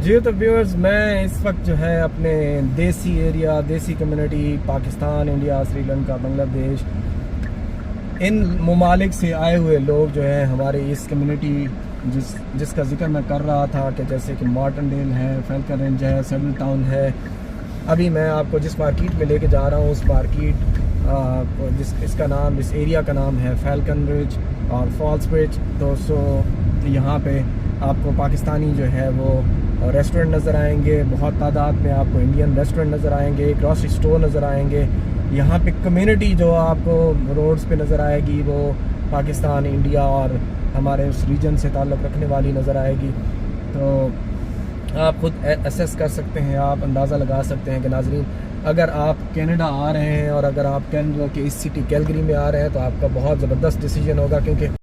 جی تو ویورز، میں اس وقت جو ہے اپنے دیسی ایریا، دیسی کمیونٹی، پاکستان، انڈیا، سری لنکا، بنگلہ دیش، ان ممالک سے آئے ہوئے لوگ جو ہیں ہمارے اس کمیونٹی جس کا ذکر میں کر رہا تھا کہ جیسے کہ مارٹن ڈیل ہے، فیلکن رینج ہے، سیڈل ٹاؤن ہے. ابھی میں آپ کو جس مارکیٹ میں لے کے جا رہا ہوں اس مارکیٹ اس ایریا کا نام ہے فیلکن رج اور فالس برج. یہاں پہ آپ کو پاکستانی جو ہے وہ ریسٹورنٹ نظر آئیں گے، بہت تعداد میں آپ کو انڈین ریسٹورنٹ نظر آئیں گے، گروسری اسٹور نظر آئیں گے. یہاں پہ کمیونٹی جو آپ کو روڈز پہ نظر آئے گی وہ پاکستان، انڈیا اور ہمارے اس ریجن سے تعلق رکھنے والی نظر آئے گی. تو آپ خود اسیس کر سکتے ہیں، آپ اندازہ لگا سکتے ہیں کہ ناظرین، اگر آپ کینیڈا آ رہے ہیں اور اگر آپ کینیڈا کے اس سٹی کیلگری میں آ رہے ہیں تو آپ کا بہت زبردست ڈیسیجن ہوگا، کیونکہ